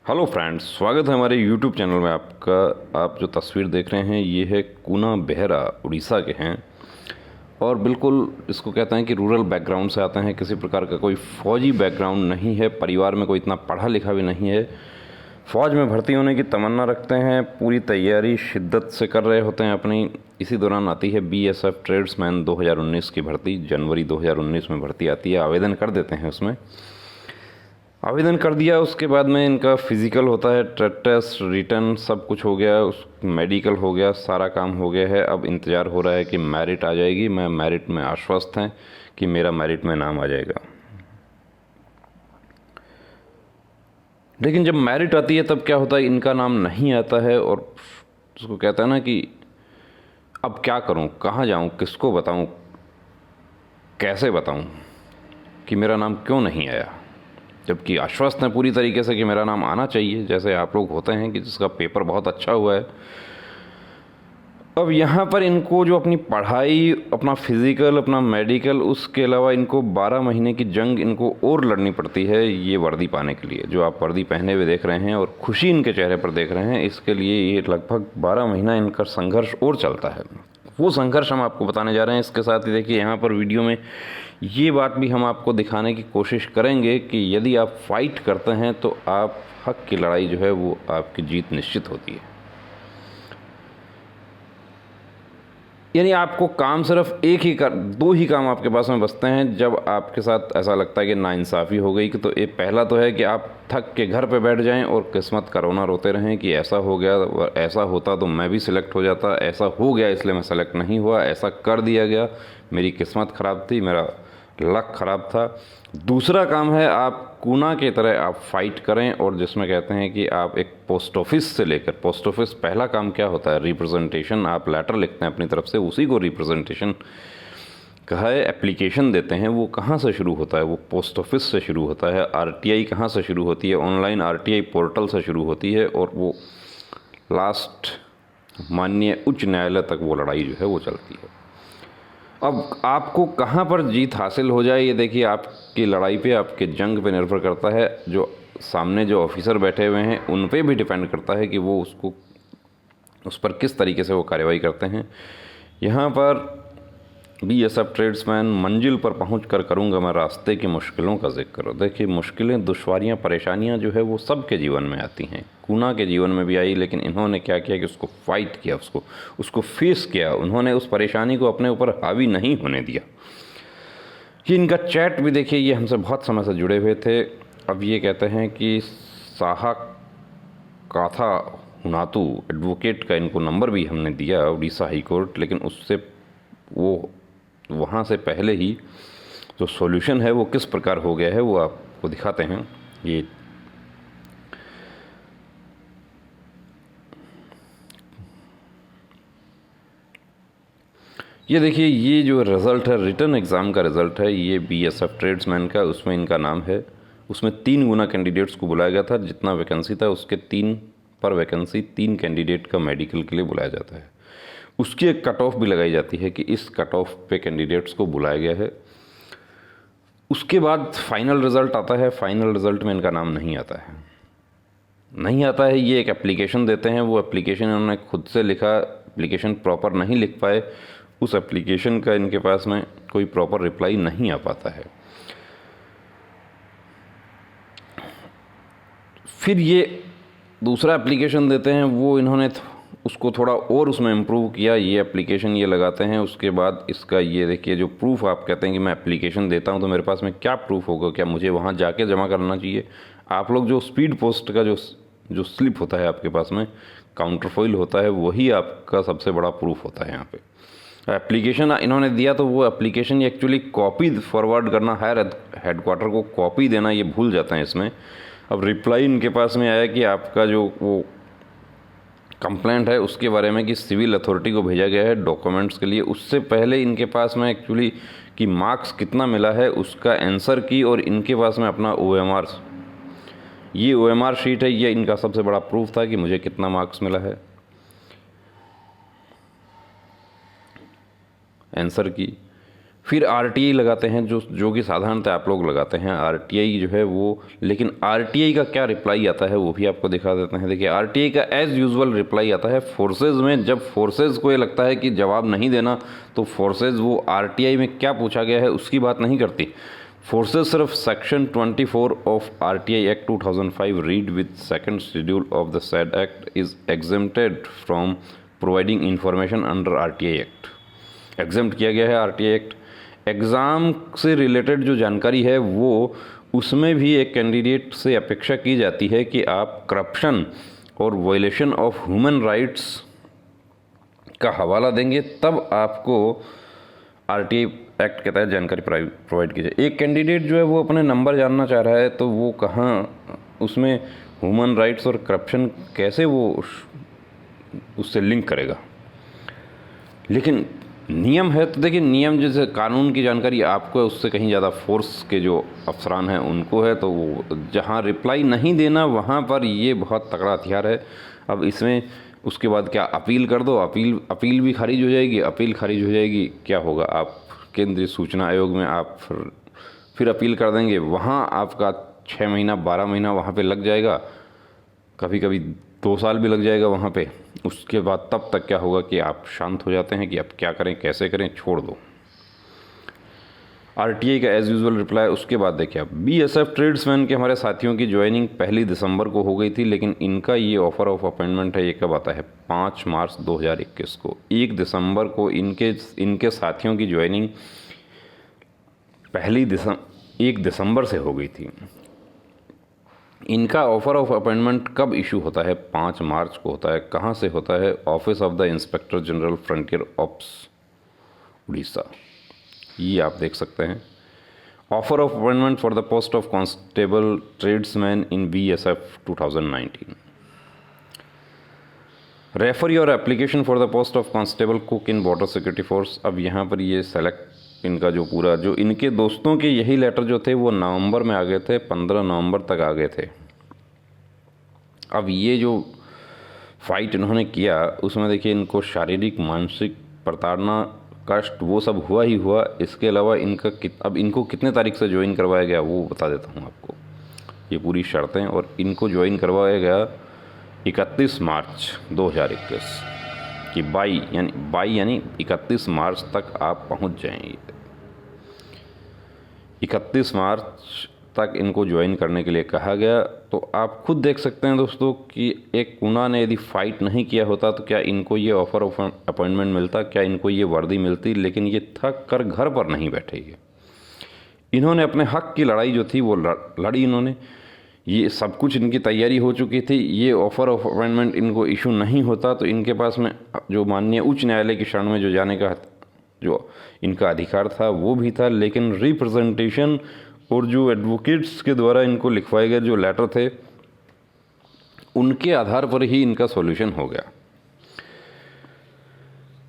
Hello friends, स्वागत है हमारे यूट्यूब चैनल में आपका। आप जो तस्वीर देख रहे हैं ये है कूना बेहरा, उड़ीसा के हैं और बिल्कुल इसको कहते हैं कि रूरल बैकग्राउंड से आते हैं। किसी प्रकार का कोई फ़ौजी बैकग्राउंड नहीं है, परिवार में कोई इतना पढ़ा लिखा भी नहीं है। फ़ौज में भर्ती होने की तमन्ना रखते हैं, पूरी तैयारी शिद्दत से कर रहे होते हैं अपनी। इसी दौरान आती है बीएसएफ ट्रेड्समैन 2019 की भर्ती, जनवरी 2019 में भर्ती आती है। आवेदन कर देते हैं उसमें। आवेदन कर दिया, उसके बाद में इनका फिज़िकल होता है, ट्रेड टेस्ट, रिटर्न सब कुछ हो गया, उस मेडिकल हो गया, सारा काम हो गया है। अब इंतज़ार हो रहा है कि मेरिट आ जाएगी। मैं मेरिट में आश्वस्त हैं कि मेरा मेरिट में नाम आ जाएगा। लेकिन जब मेरिट आती है तब क्या होता है, इनका नाम नहीं आता है और उसको कहता है ना कि अब क्या करूं, कहाँ जाऊं, किसको बताऊं, कैसे बताऊं कि मेरा नाम क्यों नहीं आया, जबकि आश्वस्त हैं पूरी तरीके से कि मेरा नाम आना चाहिए, जैसे आप लोग होते हैं कि जिसका पेपर बहुत अच्छा हुआ है। अब यहाँ पर इनको जो अपनी पढ़ाई, अपना फिज़िकल, अपना मेडिकल, उसके अलावा इनको 12 महीने की जंग इनको और लड़नी पड़ती है ये वर्दी पाने के लिए। जो आप वर्दी पहने हुए देख रहे हैं और खुशी इनके चेहरे पर देख रहे हैं, इसके लिए ये लगभग 12 महीना इनका संघर्ष और चलता है। वो संघर्ष हम आपको बताने जा रहे हैं। इसके साथ ही देखिए यहाँ पर वीडियो में ये बात भी हम आपको दिखाने की कोशिश करेंगे कि यदि आप फाइट करते हैं तो आप हक की लड़ाई जो है वो आपकी जीत निश्चित होती है। यानी आपको काम सिर्फ दो ही काम आपके पास में बचते हैं जब आपके साथ ऐसा लगता है कि नाइंसाफ़ी हो गई। कि तो ये पहला तो है कि आप थक के घर पे बैठ जाएं और किस्मत का रोना रोते रहें कि ऐसा हो गया, ऐसा होता तो मैं भी सिलेक्ट हो जाता, ऐसा हो गया इसलिए मैं सेलेक्ट नहीं हुआ, ऐसा कर दिया गया, मेरी किस्मत ख़राब थी, मेरा लक ख़राब था। दूसरा काम है आप कूना की तरह आप फाइट करें, और जिसमें कहते हैं कि आप एक पोस्ट ऑफिस से लेकर, पोस्ट ऑफिस पहला काम क्या होता है, रिप्रेजेंटेशन। आप लेटर लिखते हैं अपनी तरफ से, उसी को रिप्रेजेंटेशन कहा है। एप्लीकेशन देते हैं, वो कहाँ से शुरू होता है, वो पोस्ट ऑफिस से शुरू होता है। आरटीआई कहाँ से शुरू होती है, ऑनलाइन आरटीआई पोर्टल से शुरू होती है, और वो लास्ट माननीय उच्च न्यायालय तक वो लड़ाई जो है वो चलती है। अब आपको कहाँ पर जीत हासिल हो जाए, ये देखिए आपकी लड़ाई पे, आपके जंग पे निर्भर करता है। जो सामने जो ऑफिसर बैठे हुए हैं उन पे भी डिपेंड करता है कि वो उस पर किस तरीके से वो कार्रवाई करते हैं। यहाँ पर बीएसएफ ट्रेड्समैन मंजिल पर पहुँच कर करूँगा मैं रास्ते की मुश्किलों का जिक्र। देखिए मुश्किलें, दुश्वारियाँ, परेशानियाँ जो है वो सबके जीवन में आती हैं। कूना के जीवन में भी आई, लेकिन इन्होंने क्या किया कि उसको फाइट किया, उसको फेस किया। उन्होंने उस परेशानी को अपने ऊपर हावी नहीं होने दिया। कि इनका चैट भी देखिए, ये हमसे बहुत समय से जुड़े हुए थे। अब ये कहते हैं कि साहा काथा हुनातु एडवोकेट का इनको नंबर भी हमने दिया, उड़ीसा हाई कोर्ट, लेकिन उससे वो वहाँ से पहले ही जो सॉल्यूशन है वो किस प्रकार हो गया है वो आपको दिखाते हैं। ये देखिए, ये जो रिज़ल्ट है, रिटर्न एग्ज़ाम का रिज़ल्ट है, ये बीएसएफ ट्रेड्समैन का, उसमें इनका नाम है। उसमें 3 गुना कैंडिडेट्स को बुलाया गया था। जितना वैकेंसी था उसके 3 पर वैकेंसी 3 कैंडिडेट का मेडिकल के लिए बुलाया जाता है। उसकी एक कट ऑफ भी लगाई जाती है कि इस कट ऑफ पे कैंडिडेट्स को बुलाया गया है। उसके बाद फाइनल रिज़ल्ट आता है। फाइनल रिज़ल्ट में इनका नाम नहीं आता है, नहीं आता है। ये एक एप्लीकेशन देते हैं, वो एप्लीकेशन इन्होंने खुद से लिखा, एप्लीकेशन प्रॉपर नहीं लिख पाए। उस एप्लीकेशन का इनके पास में कोई प्रॉपर रिप्लाई नहीं आ पाता है। फिर ये दूसरा एप्लीकेशन देते हैं, वो इन्होंने उसको थोड़ा और उसमें इम्प्रूव किया। ये एप्लीकेशन ये लगाते हैं। उसके बाद इसका ये देखिए, जो प्रूफ आप कहते हैं कि मैं एप्लीकेशन देता हूं तो मेरे पास में क्या प्रूफ होगा, क्या मुझे वहां जाके जमा करना चाहिए? आप लोग जो स्पीड पोस्ट का जो स्लिप होता है आपके पास में, काउंटर फॉइल होता है, वही आपका सबसे बड़ा प्रूफ होता है। यहाँ पे एप्लीकेशन इन्होंने दिया तो वो एप्लीकेशन एक्चुअली कॉपी फॉरवर्ड करना, हायर हेडक्वार्टर को कॉपी देना, ये भूल जाते हैं इसमें। अब रिप्लाई इनके पास में आया कि आपका जो वो कंप्लेंट है उसके बारे में कि सिविल अथॉरिटी को भेजा गया है डॉक्यूमेंट्स के लिए। उससे पहले इनके पास में एक्चुअली कि मार्क्स कितना मिला है उसका आंसर की, और इनके पास में अपना ओएमआर, ये ओएमआर शीट है, ये इनका सबसे बड़ा प्रूफ था कि मुझे कितना मार्क्स मिला है आंसर की। फिर आरटीआई लगाते हैं, जो कि साधारणतः आप लोग लगाते हैं आरटीआई जो है वो। लेकिन आरटीआई का क्या रिप्लाई आता है वो भी आपको दिखा देते हैं। देखिए आरटीआई का एज़ यूजुअल रिप्लाई आता है फोर्सेज में। जब फोर्सेज को ये लगता है कि जवाब नहीं देना, तो फोर्सेज वो आरटीआई में क्या पूछा गया है उसकी बात नहीं करती। फोर्सेज सिर्फ section 24 of RTI act 2005 read with second schedule of the sad act is exempted from providing information under RTI act. Exempt किया गया है आरटीआई एक्ट। एग्ज़ाम से रिलेटेड जो जानकारी है वो उसमें भी एक कैंडिडेट से अपेक्षा की जाती है कि आप करप्शन और वायलेशन ऑफ ह्यूमन राइट्स का हवाला देंगे, तब आपको आरटीआई एक्ट के तहत जानकारी प्रोवाइड की जाए। एक कैंडिडेट जो है वो अपने नंबर जानना चाह रहा है, तो वो कहाँ उसमें ह्यूमन राइट्स और करप्शन कैसे वो उससे लिंक करेगा। लेकिन नियम है तो देखिए, नियम जैसे कानून की जानकारी आपको है, उससे कहीं ज़्यादा फोर्स के जो अफसरान हैं उनको है। तो वो जहाँ रिप्लाई नहीं देना वहाँ पर ये बहुत तगड़ा हथियार है। अब इसमें उसके बाद क्या अपील कर दो, अपील भी खारिज हो जाएगी। अपील खारिज हो जाएगी, क्या होगा, आप केंद्रीय सूचना आयोग में आप फिर अपील कर देंगे, वहाँ आपका 6 महीना 12 महीना वहाँ पे लग जाएगा, कभी कभी 2 साल भी लग जाएगा वहाँ पे। उसके बाद तब तक क्या होगा कि आप शांत हो जाते हैं कि अब क्या करें, कैसे करें, छोड़ दो। आरटीआई का एज यूजुअल रिप्लाई। उसके बाद देखिए आप बीएसएफ ट्रेड्समैन के हमारे साथियों की ज्वाइनिंग 1 दिसंबर को हो गई थी, लेकिन इनका ये ऑफर ऑफ अपॉइंटमेंट है, ये कब आता है, 5 मार्च 2021 को। 1 दिसंबर को इनके साथियों की ज्वाइनिंग 1 दिसंबर से हो गई थी। इनका ऑफर ऑफ अपॉइंटमेंट कब इशू होता है, 5 मार्च को होता है। कहाँ से होता है, office of the inspector general frontier ops Orissa. ये आप देख सकते हैं। Offer of appointment for the post of constable tradesman in BSF 2019। Refer your application for the post of constable cook in border security force. अब यहाँ पर ये select इनका जो पूरा जो इनके दोस्तों के यही लेटर जो थे वो नवंबर में आ गए थे, 15 नवंबर तक आ गए थे। अब ये जो फाइट इन्होंने किया उसमें देखिए इनको शारीरिक मानसिक प्रताड़ना कष्ट वो सब हुआ ही हुआ। इसके अलावा अब इनको कितने तारीख से ज्वाइन करवाया गया वो बता देता हूँ आपको, ये पूरी शर्तें। और इनको ज्वाइन करवाया गया 31 मार्च 2021 की बाई यानी 31 मार्च तक आप पहुँच जाएंगे। 31 मार्च तक इनको ज्वाइन करने के लिए कहा गया। तो आप खुद देख सकते हैं दोस्तों कि एक कुना ने यदि फाइट नहीं किया होता तो क्या इनको ये ऑफर ऑफ अपॉइंटमेंट मिलता, क्या इनको ये वर्दी मिलती। लेकिन ये थक कर घर पर नहीं बैठेंगे, इन्होंने अपने हक की लड़ाई जो थी वो लड़ी इन्होंने। ये सब कुछ इनकी तैयारी हो चुकी थी। ये ऑफर ऑफ अपॉइंटमेंट इनको इशू नहीं होता तो इनके पास में जो माननीय उच्च न्यायालय की शरण में जो जाने का जो इनका अधिकार था वो भी था। लेकिन रिप्रेजेंटेशन और जो एडवोकेट्स के द्वारा इनको लिखवाए गए जो लेटर थे उनके आधार पर ही इनका सॉल्यूशन हो गया।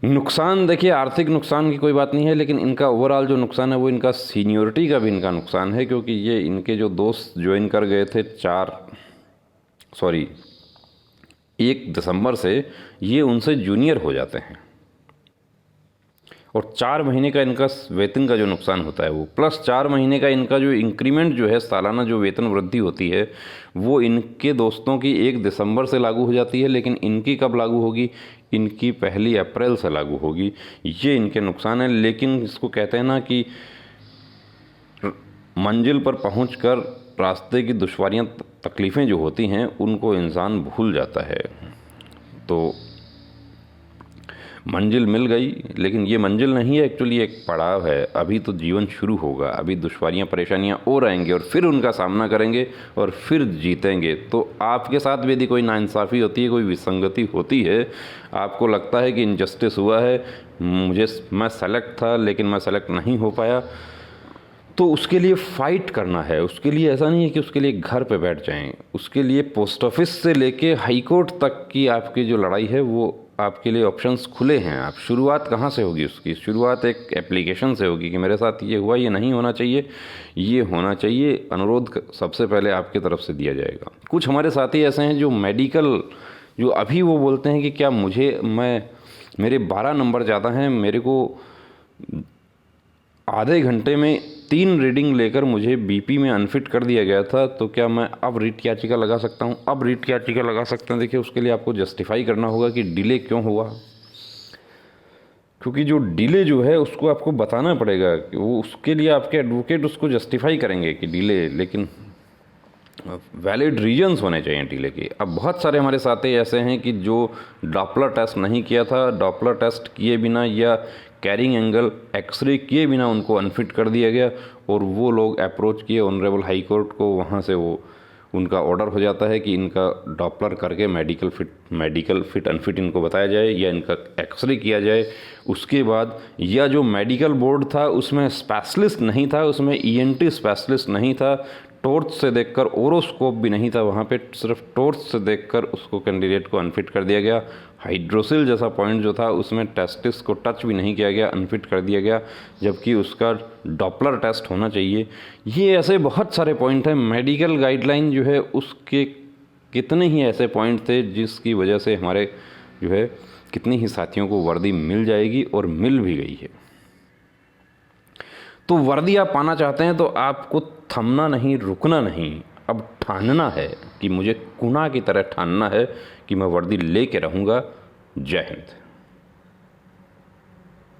नुकसान देखिए, आर्थिक नुकसान की कोई बात नहीं है, लेकिन इनका ओवरऑल जो नुकसान है वो इनका सीनियोरिटी का भी इनका नुकसान है। क्योंकि ये इनके जो दोस्त ज्वाइन कर गए थे 1 दिसंबर से, ये उनसे जूनियर हो जाते हैं और 4 महीने का इनका वेतन का जो नुकसान होता है वो, प्लस 4 महीने का इनका जो इंक्रीमेंट जो है, सालाना जो वेतन वृद्धि होती है वो इनके दोस्तों की 1 दिसंबर से लागू हो जाती है। लेकिन इनकी कब लागू होगी, इनकी 1 अप्रैल से लागू होगी। ये इनके नुकसान है। लेकिन इसको कहते हैं ना कि मंजिल पर पहुंचकर रास्ते की दुश्वारियां तकलीफ़ें जो होती हैं उनको इंसान भूल जाता है। तो मंजिल मिल गई, लेकिन ये मंजिल नहीं है, एक्चुअली एक पड़ाव है। अभी तो जीवन शुरू होगा, अभी दुश्वारियाँ परेशानियाँ और आएंगे और फिर उनका सामना करेंगे और फिर जीतेंगे। तो आपके साथ भी यदि कोई नाइंसाफ़ी होती है, कोई विसंगति होती है, आपको लगता है कि इनजस्टिस हुआ है, मैं सेलेक्ट था लेकिन मैं सेलेक्ट नहीं हो पाया, तो उसके लिए फ़ाइट करना है। उसके लिए ऐसा नहीं है कि उसके लिए घर पे बैठ जाएं, उसके लिए पोस्ट ऑफिस से लेके हाई कोर्ट तक की आपकी जो लड़ाई है वो आपके लिए ऑप्शंस खुले हैं। आप शुरुआत कहाँ से होगी उसकी, शुरुआत एक एप्लीकेशन से होगी कि मेरे साथ ये हुआ, ये नहीं होना चाहिए, ये होना चाहिए। अनुरोध सबसे पहले आपकी तरफ से दिया जाएगा। कुछ हमारे साथी ऐसे हैं जो मेडिकल, जो अभी वो बोलते हैं कि क्या मेरे 12 नंबर ज़्यादा हैं, मेरे को आधे घंटे में 3 रीडिंग लेकर मुझे बीपी में अनफिट कर दिया गया था, तो क्या मैं अब रीट याचिका लगा सकता हूँ? अब रीट याचिका लगा सकते हैं। देखिए, उसके लिए आपको जस्टिफाई करना होगा कि डिले क्यों हुआ, क्योंकि जो डिले जो है उसको आपको बताना पड़ेगा कि वो, उसके लिए आपके एडवोकेट उसको जस्टिफाई करेंगे कि डिले, लेकिन वैलिड रीजंस होने चाहिए डिले के। अब बहुत सारे हमारे साथी ऐसे हैं कि जो डॉपलर टेस्ट नहीं किया था, डॉपलर टेस्ट किए बिना या कैरिंग एंगल एक्सरे किए बिना उनको अनफिट कर दिया गया, और वो लोग अप्रोच किए ऑनरेबल हाई कोर्ट को, वहाँ से वो उनका ऑर्डर हो जाता है कि इनका डॉपलर करके मेडिकल फिट अनफिट इनको बताया जाए या इनका एक्सरे किया जाए। उसके बाद या जो मेडिकल बोर्ड था उसमें स्पेशलिस्ट नहीं था, उसमें ईएनटी स्पेशलिस्ट नहीं था, टॉर्च से देखकर, ओरोस्कोप भी नहीं था वहाँ पे, सिर्फ टॉर्च से देखकर उसको कैंडिडेट को अनफिट कर दिया गया। हाइड्रोसिल जैसा पॉइंट जो था उसमें टेस्टिस को टच भी नहीं किया गया, अनफिट कर दिया गया, जबकि उसका डॉपलर टेस्ट होना चाहिए। ये ऐसे बहुत सारे पॉइंट हैं। मेडिकल गाइडलाइन जो है उसके कितने ही ऐसे पॉइंट थे जिसकी वजह से हमारे जो है कितनी ही साथियों को वर्दी मिल जाएगी और मिल भी गई है। तो वर्दी आप पाना चाहते हैं तो आपको थमना नहीं, रुकना नहीं, अब ठानना है कि मुझे कुना की तरह ठानना है कि मैं वर्दी लेके रहूँगा। जय हिंद।